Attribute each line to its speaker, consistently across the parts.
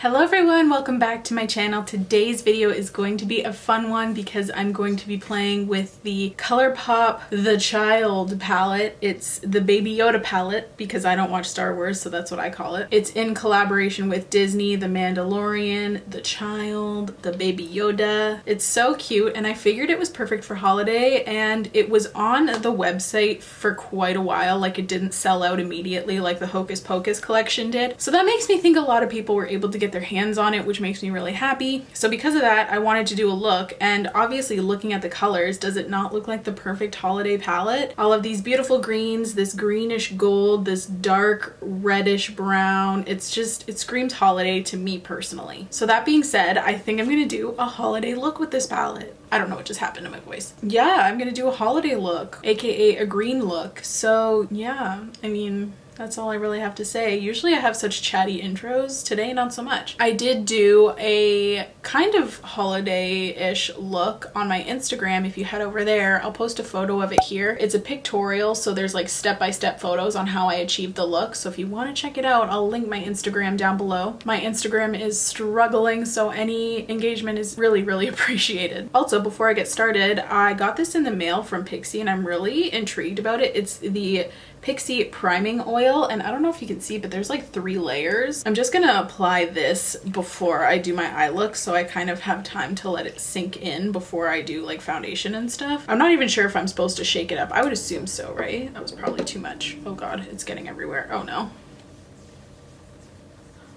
Speaker 1: Hello everyone, welcome back to my channel. Today's video is going to be a fun one because I'm going to be playing with the Colourpop The Child palette. It's the Baby Yoda palette because I don't watch Star Wars, so that's what I call it. It's in collaboration with Disney, the Mandalorian, The Child, the Baby Yoda. It's so cute and I figured it was perfect for holiday, and it was on the website for quite a while. Like, it didn't sell out immediately like the Hocus Pocus collection did. So that makes me think a lot of people were able to get their hands on it, which makes me really happy. So because of that, I wanted to do a look, and obviously looking at the colors, does it not look like the perfect holiday palette? All of these beautiful greens, this greenish gold, this dark reddish brown. It screams holiday to me personally. So that being said, I think I'm gonna do a holiday look with this palette. I don't know what just happened to my voice. Yeah, I'm gonna do a holiday look, aka a green look. So yeah, I mean, that's all I really have to say. Usually I have such chatty intros. Today, not so much. I did do a kind of holiday-ish look on my Instagram. If you head over there, I'll post a photo of it here. It's a pictorial, so there's like step-by-step photos on how I achieved the look. So if you want to check it out, I'll link my Instagram down below. My Instagram is struggling, so any engagement is really, really appreciated. Also, before I get started, I got this in the mail from Pixi and I'm really intrigued about it. It's the Pixi priming oil, and I don't know if you can see, but there's like 3 layers. I'm just gonna apply this before I do my eye look, so I kind of have time to let it sink in before I do like foundation and stuff. I'm not even sure if I'm supposed to shake it up. I would assume so, right? That was probably too much. Oh god, it's getting everywhere. Oh no.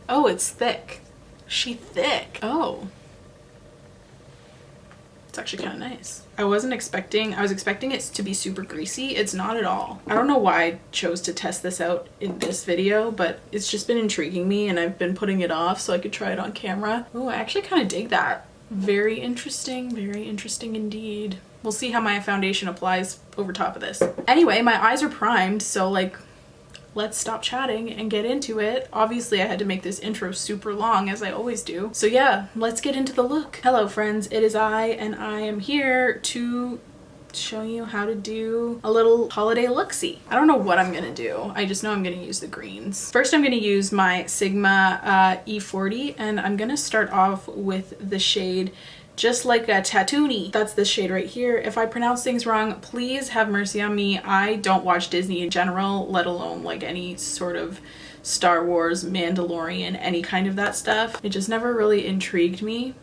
Speaker 1: Oh, it's thick. She thick. Oh. It's actually kind of nice. I was expecting it to be super greasy. It's not at all. I don't know why I chose to test this out in this video, but it's just been intriguing me and I've been putting it off so I could try it on camera. Oh, I actually kind of dig that. Very interesting indeed. We'll see how my foundation applies over top of this. Anyway, my eyes are primed, so like, let's stop chatting and get into it. Obviously, I had to make this intro super long, as I always do. So yeah, let's get into the look. Hello friends, it is I, and I am here to show you how to do a little holiday look-see. I don't know what I'm gonna do. I just know I'm gonna use the greens. First, I'm gonna use my Sigma E40, and I'm gonna start off with the shade Just Like a Tatooine. That's this shade right here. If I pronounce things wrong, please have mercy on me. I don't watch Disney in general, let alone like any sort of Star Wars, Mandalorian, any kind of that stuff. It just never really intrigued me.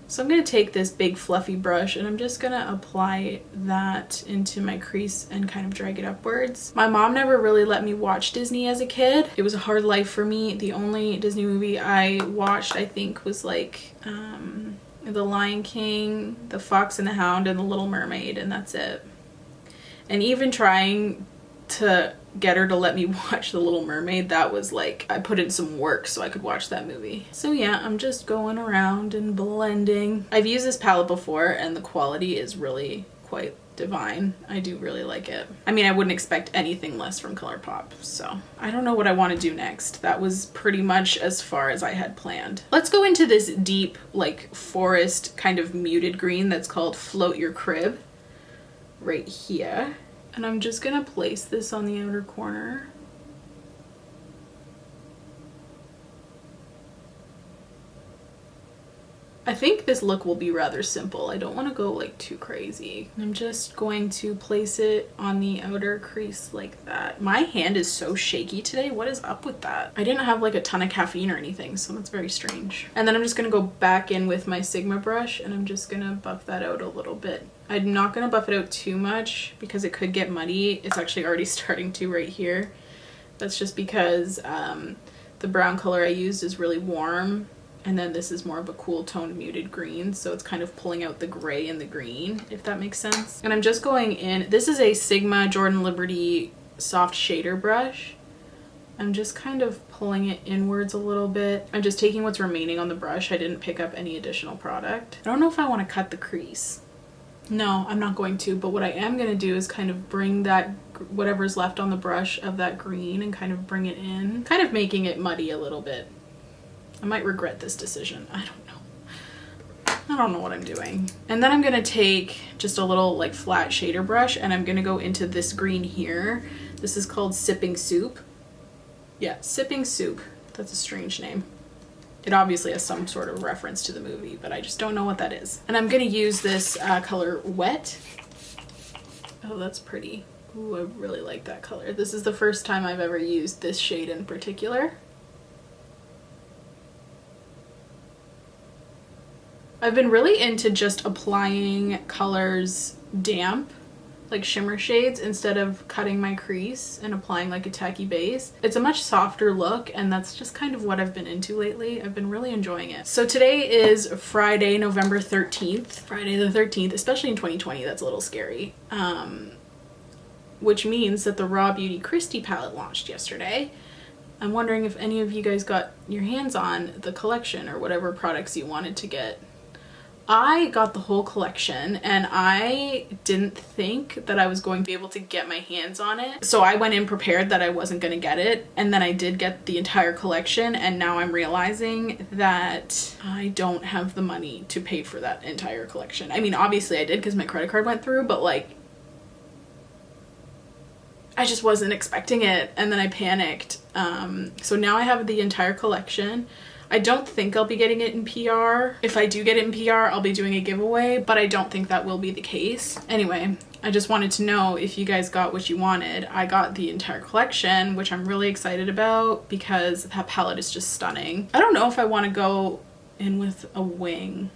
Speaker 1: So I'm gonna take this big fluffy brush and I'm just gonna apply that into my crease and kind of drag it upwards. My mom never really let me watch Disney as a kid. It was a hard life for me. The only Disney movie I watched, I think, was like, The Lion King, The Fox and the Hound, and The Little Mermaid, and that's it. And even trying to get her to let me watch The Little Mermaid, that was like, I put in some work so I could watch that movie. So yeah, I'm just going around and blending. I've used this palette before and the quality is really quite divine. I do really like it. I mean, I wouldn't expect anything less from Colourpop, so I don't know what I want to do next. That was pretty much as far as I had planned. Let's go into this deep, like, forest kind of muted green that's called Float Your Crib right here. And I'm just gonna place this on the outer corner. I think this look will be rather simple. I don't want to go like too crazy. I'm just going to place it on the outer crease like that. My hand is so shaky today. What is up with that? I didn't have like a ton of caffeine or anything, so that's very strange. And then I'm just gonna go back in with my Sigma brush and I'm just gonna buff that out a little bit. I'm not gonna buff it out too much because it could get muddy. It's actually already starting to right here. That's just because the brown color I used is really warm. And then this is more of a cool toned muted green, so it's kind of pulling out the gray and the green, if that makes sense. And I'm just going in, this is a Sigma Jordan Liberty soft shader brush. I'm just kind of pulling it inwards a little bit. I'm just taking what's remaining on the brush. I didn't pick up any additional product. I don't know if I want to cut the crease. No, I'm not going to, but what I am going to do is kind of bring that, whatever's left on the brush of that green, and kind of bring it in, kind of making it muddy a little bit. I might regret this decision. I don't know what I'm doing. And then I'm gonna take just a little like flat shader brush and I'm gonna go into this green here. This is called Sipping Soup. Yeah, Sipping Soup. That's a strange name. It obviously has some sort of reference to the movie, but I just don't know what that is. And I'm gonna use this color Wet. Oh, that's pretty. Ooh, I really like that color. This is the first time I've ever used this shade in particular. I've been really into just applying colors damp, like shimmer shades, instead of cutting my crease and applying like a tacky base. It's a much softer look, and that's just kind of what I've been into lately. I've been really enjoying it. So today is Friday, November 13th. Friday the 13th, especially in 2020, that's a little scary. Which means that the Raw Beauty Christie palette launched yesterday. I'm wondering if any of you guys got your hands on the collection or whatever products you wanted to get. I got the whole collection, and I didn't think that I was going to be able to get my hands on it. So I went in prepared that I wasn't going to get it, and then I did get the entire collection, and now I'm realizing that I don't have the money to pay for that entire collection. I mean, obviously I did because my credit card went through, but like, I just wasn't expecting it, and then I panicked. So now I have the entire collection. I don't think I'll be getting it in PR. If I do get it in PR, I'll be doing a giveaway, but I don't think that will be the case. Anyway, I just wanted to know if you guys got what you wanted. I got the entire collection, which I'm really excited about because that palette is just stunning. I don't know if I want to go in with a wing.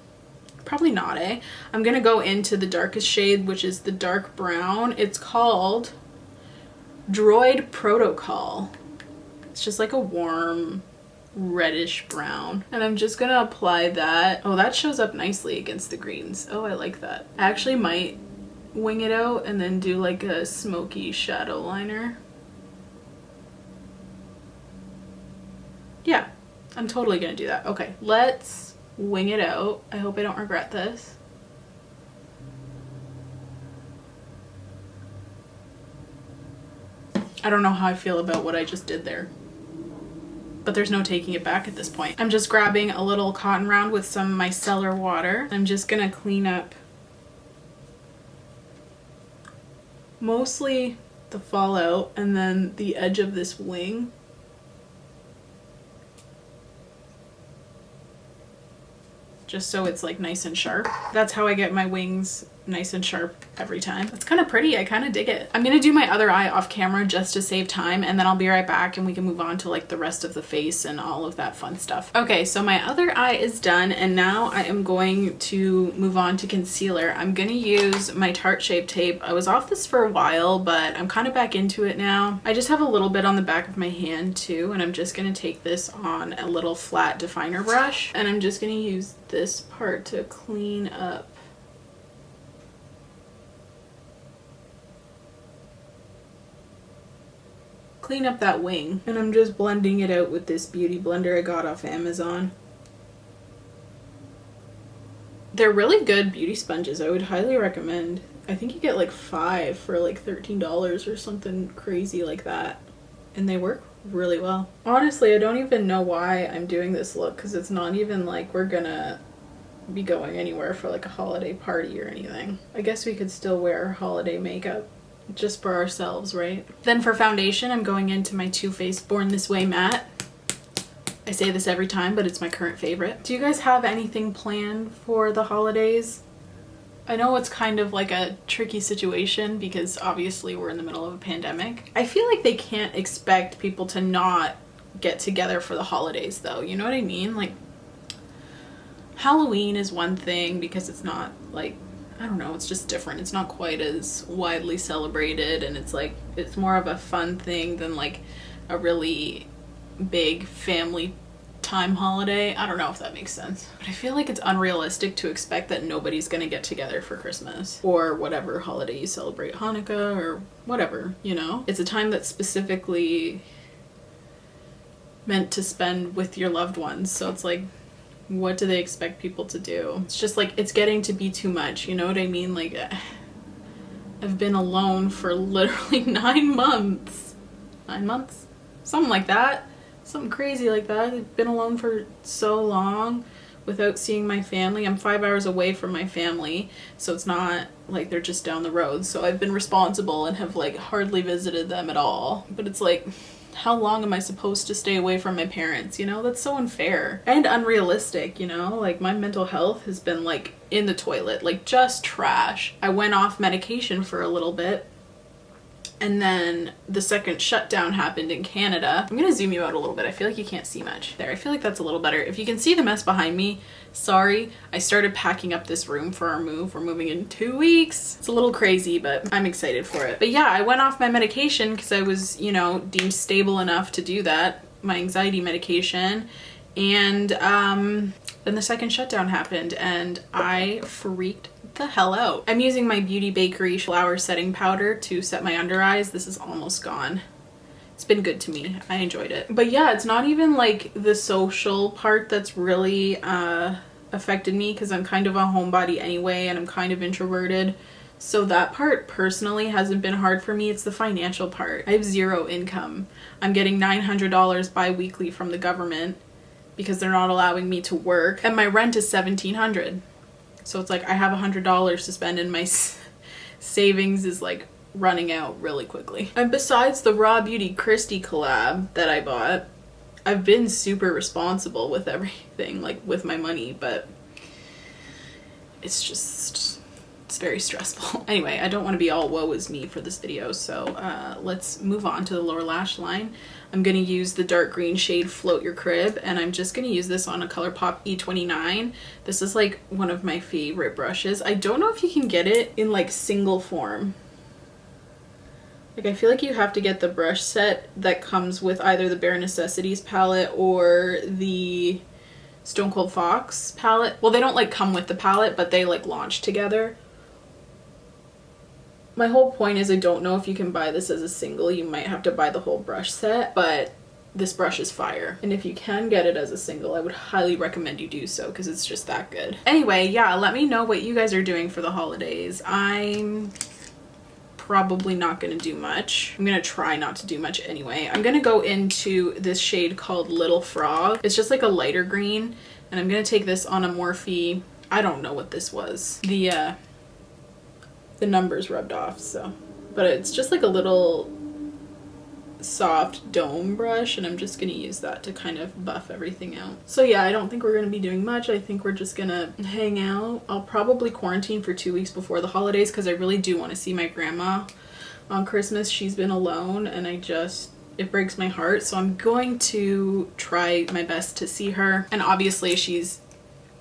Speaker 1: Probably not, eh? I'm gonna go into the darkest shade, which is the dark brown. It's called Droid Protocol. It's just like a warm reddish brown, and I'm just gonna apply that. Oh, that shows up nicely against the greens. Oh, I like that. I actually might wing it out and then do like a smoky shadow liner. Yeah, I'm totally gonna do that. Okay, let's wing it out. I hope I don't regret this. I don't know how I feel about what I just did there, but there's no taking it back at this point. I'm just grabbing a little cotton round with some micellar water. I'm just gonna clean up mostly the fallout and then the edge of this wing. Just so it's like nice and sharp. That's how I get my wings nice and sharp every time. It's kind of pretty. I kind of dig it. I'm gonna do my other eye off camera just to save time, and then I'll be right back and we can move on to like the rest of the face and all of that fun stuff. Okay, so my other eye is done, and now I am going to move on to concealer. I'm gonna use my Tarte Shape Tape. I was off this for a while, but I'm kind of back into it now. I just have a little bit on the back of my hand too, and I'm just gonna take this on a little flat definer brush, and I'm just gonna use this part to clean up that wing. And I'm just blending it out with this beauty blender I got off Amazon. They're really good beauty sponges. I would highly recommend. I think you get like 5 for like $13 or something crazy like that, and they work really well. Honestly, I don't even know why I'm doing this look, because it's not even like we're gonna be going anywhere for like a holiday party or anything. I guess we could still wear holiday makeup just for ourselves, right? Then for foundation, I'm going into my Too Faced Born This Way matte. I say this every time, but it's my current favorite. Do you guys have anything planned for the holidays? I know it's kind of like a tricky situation because obviously we're in the middle of a pandemic. I feel like they can't expect people to not get together for the holidays though, you know what I mean? Like, Halloween is one thing because it's not like, I don't know, it's just different. It's not quite as widely celebrated, and it's like, it's more of a fun thing than like a really big family time holiday. I don't know if that makes sense, but I feel like it's unrealistic to expect that nobody's gonna get together for Christmas or whatever holiday you celebrate, Hanukkah or whatever, you know? It's a time that's specifically meant to spend with your loved ones, so it's like, what do they expect people to do? It's just like, it's getting to be too much, you know what I mean? Like, I've been alone for literally 9 months. 9 months? Something like that. Something crazy like that. I've been alone for so long without seeing my family. I'm 5 hours away from my family, so it's not like they're just down the road. So I've been responsible and have like hardly visited them at all. But it's like, how long am I supposed to stay away from my parents? You know, that's so unfair and unrealistic, you know? Like, my mental health has been like in the toilet, like just trash. I went off medication for a little bit, and then the second shutdown happened in Canada. I'm gonna zoom you out a little bit. I feel like you can't see much. There, I feel like that's a little better. If you can see the mess behind me, sorry. I started packing up this room for our move. We're moving in 2 weeks. It's a little crazy, but I'm excited for it. But yeah, I went off my medication because I was, you know, deemed stable enough to do that, my anxiety medication. And then the second shutdown happened and I freaked the hell out. I'm using my Beauty Bakery flower setting powder to set my under eyes. This is almost gone. It's been good to me. I enjoyed it. But yeah, it's not even like the social part that's really affected me, because I'm kind of a homebody anyway and I'm kind of introverted. So that part personally hasn't been hard for me. It's the financial part. I have zero income. I'm getting $900 bi-weekly from the government because they're not allowing me to work, and my rent is $1,700. So it's like I have $100 to spend and my savings is like running out really quickly. And besides the Raw Beauty Christie collab that I bought, I've been super responsible with everything, like with my money, but it's very stressful. Anyway, I don't want to be all woe is me for this video, so let's move on to the lower lash line. I'm going to use the dark green shade Float Your Crib, and I'm just going to use this on a Colourpop E29. This is like one of my favorite brushes. I don't know if you can get it in like single form. Like, I feel like you have to get the brush set that comes with either the Bare Necessities palette or the Stone Cold Fox palette. Well, they don't like come with the palette, but they like launch together. My whole point is I don't know if you can buy this as a single. You might have to buy the whole brush set, but this brush is fire. And if you can get it as a single, I would highly recommend you do so because it's just that good. Anyway, yeah, let me know what you guys are doing for the holidays. I'm probably not going to do much. I'm going to try not to do much anyway. I'm going to go into this shade called Little Frog. It's just like a lighter green, and I'm going to take this on a Morphe. I don't know what this was. The numbers rubbed off, so. But it's just like a little soft dome brush, and I'm just gonna use that to kind of buff everything out. So yeah, I don't think we're gonna be doing much. I think we're just gonna hang out. I'll probably quarantine for 2 weeks before the holidays because I really do want to see my grandma on Christmas. She's been alone and it breaks my heart. So I'm going to try my best to see her. And obviously she's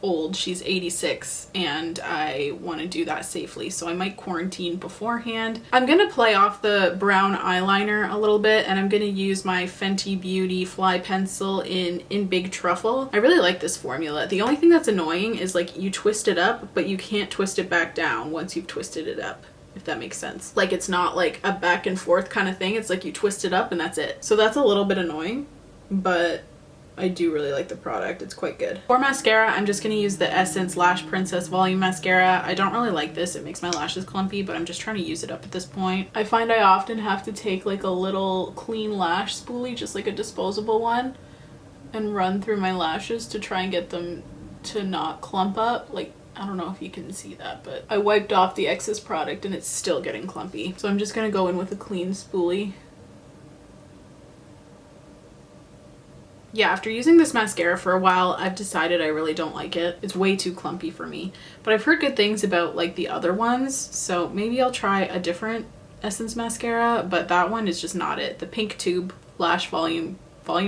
Speaker 1: old, she's 86, and I want to do that safely, so I might quarantine beforehand. I'm gonna play off the brown eyeliner a little bit, and I'm gonna use my Fenty Beauty Fly Pencil in Big Truffle. I really like this formula. The only thing that's annoying is like you twist it up, but you can't twist it back down once you've twisted it up, if that makes sense. Like, it's not like a back and forth kind of thing. It's like you twist it up and that's it. So that's a little bit annoying, but I do really like the product. It's quite good. For mascara, I'm just going to use the Essence Lash Princess Volume Mascara. I don't really like this. It makes my lashes clumpy, but I'm just trying to use it up at this point. I find I often have to take like a little clean lash spoolie, just like a disposable one, and run through my lashes to try and get them to not clump up. Like, I don't know if you can see that, but I wiped off the excess product and it's still getting clumpy. So I'm just going to go in with a clean spoolie. Yeah, after using this mascara for a while, I've decided I really don't like it. It's way too clumpy for me. But I've heard good things about like the other ones, so maybe I'll try a different Essence mascara, but that one is just not it. The Pink Tube Lash Volume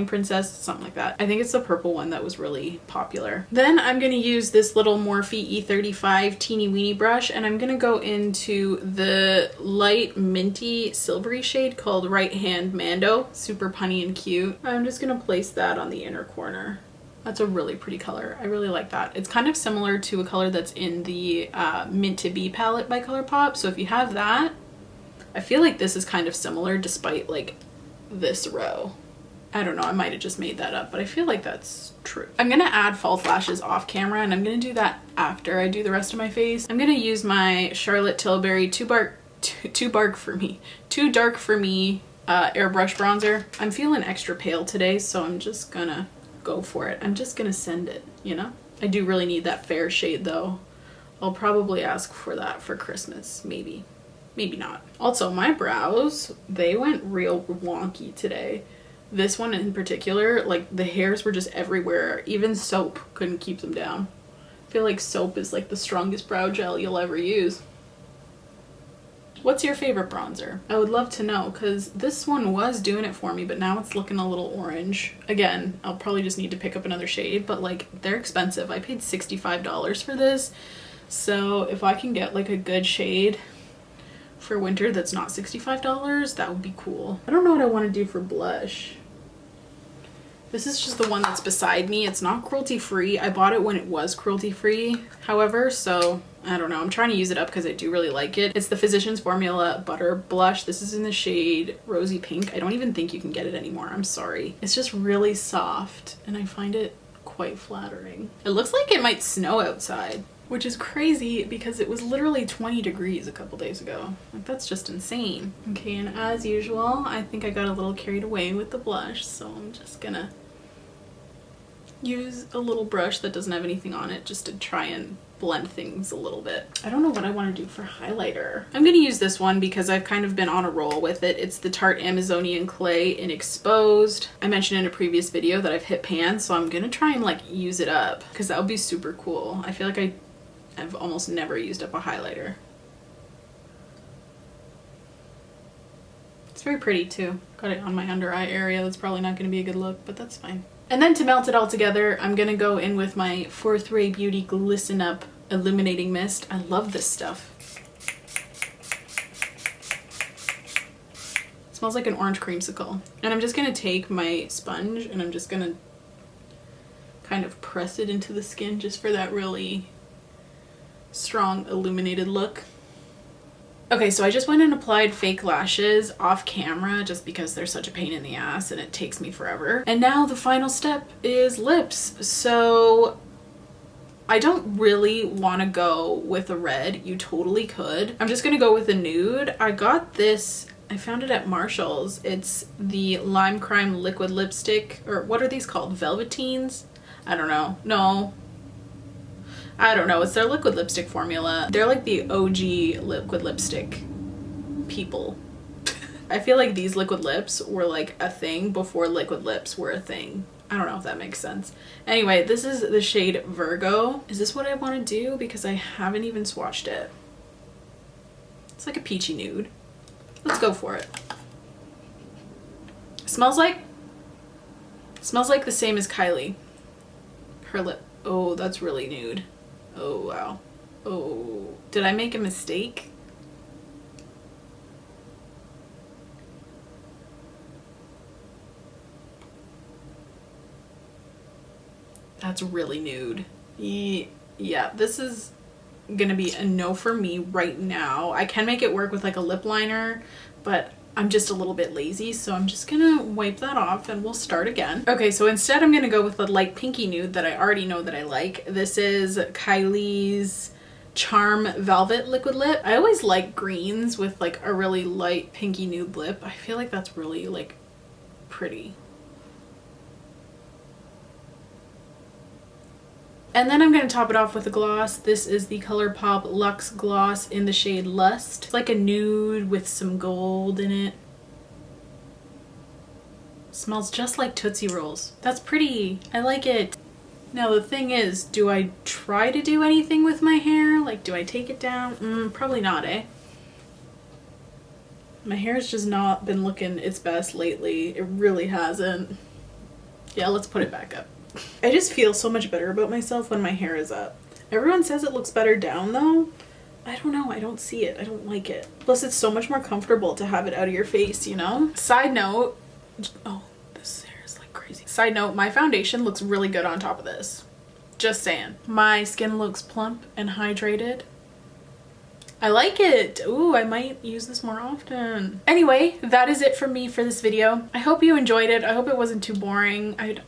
Speaker 1: Princess, something like that. I think it's the purple one that was really popular. Then I'm going to use this little Morphe E35 teeny weeny brush, and I'm going to go into the light minty silvery shade called Right Hand Mando. Super punny and cute. I'm just going to place that on the inner corner. That's a really pretty color. I really like that. It's kind of similar to a color that's in the Mint to Be palette by Colourpop. So if you have that, I feel like this is kind of similar despite like this row. I don't know, I might have just made that up, but I feel like that's true. I'm gonna add false lashes off camera, and I'm gonna do that after I do the rest of my face. I'm gonna use my Charlotte Tilbury Too Dark for Me airbrush bronzer. I'm feeling extra pale today, so I'm just gonna go for it. I'm just gonna send it, you know? I do really need that fair shade though. I'll probably ask for that for Christmas, maybe. Maybe not. Also, my brows, they went real wonky today. This one in particular, like the hairs were just everywhere. Even soap couldn't keep them down. I feel like soap is like the strongest brow gel you'll ever use. What's your favorite bronzer? I would love to know, because this one was doing it for me, but now it's looking a little orange. Again, I'll probably just need to pick up another shade, but like they're expensive. I paid $65 for this. So if I can get like a good shade for winter that's not $65, that would be cool. I don't know what I want to do for blush. This is just the one that's beside me. It's not cruelty free. I bought it when it was cruelty free, however, so I don't know. I'm trying to use it up because I do really like it. It's the Physicians Formula Butter Blush. This is in the shade Rosy Pink. I don't even think you can get it anymore. I'm sorry. It's just really soft and I find it quite flattering. It looks like it might snow outside, which is crazy because it was literally 20 degrees a couple days ago. Like, that's just insane. Okay, and as usual, I think I got a little carried away with the blush, so I'm just gonna use a little brush that doesn't have anything on it just to try and blend things a little bit. I don't know what I want to do for highlighter. I'm gonna use this one because I've kind of been on a roll with it. It's the Tarte Amazonian Clay in Exposed. I mentioned in a previous video that I've hit pan, so I'm gonna try and like use it up because that would be super cool. I feel like I've almost never used up a highlighter. It's very pretty too. Got it on my under eye area. That's probably not going to be a good look, but that's fine. And then to melt it all together, I'm going to go in with my Fourth Ray Beauty Glisten Up Illuminating Mist. I love this stuff. It smells like an orange creamsicle. And I'm just going to take my sponge and I'm just going to kind of press it into the skin just for that really strong illuminated look. Okay, so I just went and applied fake lashes off camera just because they're such a pain in the ass and it takes me forever. And now the final step is lips. So I don't really want to go with a red. You totally could. I'm just gonna go with a nude. I got this, I found it at Marshall's. It's the Lime Crime liquid lipstick, or what are these called? Velveteens? I don't know. No, I don't know. It's their liquid lipstick formula. They're like the OG liquid lipstick people. I feel like these liquid lips were like a thing before liquid lips were a thing. I don't know if that makes sense. Anyway, this is the shade Virgo. Is this what I want to do? Because I haven't even swatched it. It's like a peachy nude. Let's go for it. Smells like the same as Kylie. Her lip. Oh, that's really nude. Oh, wow. Oh, did I make a mistake? That's really nude. Yeah, this is gonna be a no for me right now. I can make it work with like a lip liner, but I'm just a little bit lazy, so I'm just gonna wipe that off and we'll start again. Okay, so instead I'm gonna go with the light pinky nude that I already know that I like. This is Kylie's Charm Velvet Liquid Lip. I always like greens with like a really light pinky nude lip. I feel like that's really like pretty. And then I'm going to top it off with a gloss. This is the Colourpop Luxe Gloss in the shade Lust. It's like a nude with some gold in it. Smells just like Tootsie Rolls. That's pretty. I like it. Now the thing is, do I try to do anything with my hair? Like, do I take it down? Probably not, eh? My hair's just not been looking its best lately. It really hasn't. Yeah, let's put it back up. I just feel so much better about myself when my hair is up. Everyone says it looks better down though. I don't know, I don't see it. I don't like it. Plus it's so much more comfortable to have it out of your face, you know? Side note, oh, this hair is like crazy. Side note, my foundation looks really good on top of this. Just saying. My skin looks plump and hydrated. I like it. Ooh, I might use this more often. Anyway, that is it for me for this video. I hope you enjoyed it. I hope it wasn't too boring. I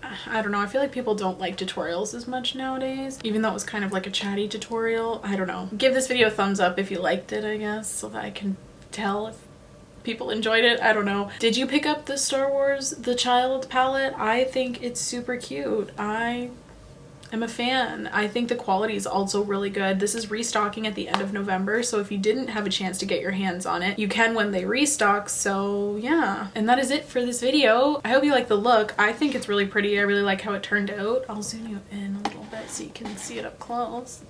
Speaker 1: don't know. I feel like people don't like tutorials as much nowadays, even though it was kind of like a chatty tutorial. I don't know. Give this video a thumbs up if you liked it, I guess, so that I can tell if people enjoyed it. I don't know. Did you pick up the Star Wars The Child palette? I think it's super cute. I I'm a fan. I think the quality is also really good. This is restocking at the end of November, so if you didn't have a chance to get your hands on it, you can when they restock. So yeah, and that is it for this video. I hope you like the look. I think it's really pretty. I really like how it turned out. I'll zoom you in a little bit so you can see it up close.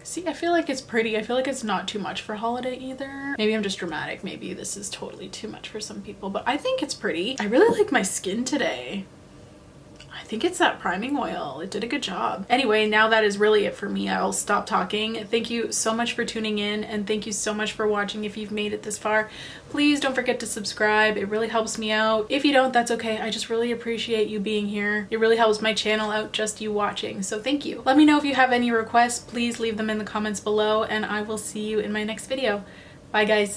Speaker 1: See, I feel like it's pretty. I feel like it's not too much for holiday either. Maybe I'm just dramatic. Maybe this is totally too much for some people, but I think it's pretty. I really like my skin today. I think it's that priming oil. It did a good job. Anyway, now that is really it for me. I'll stop talking. Thank you so much for tuning in, and thank you so much for watching. If you've made it this far, please don't forget to subscribe. It really helps me out. If you don't, that's okay. I just really appreciate you being here. It really helps my channel out, just you watching. So thank you. Let me know if you have any requests. Please leave them in the comments below, and I will see you in my next video. Bye guys.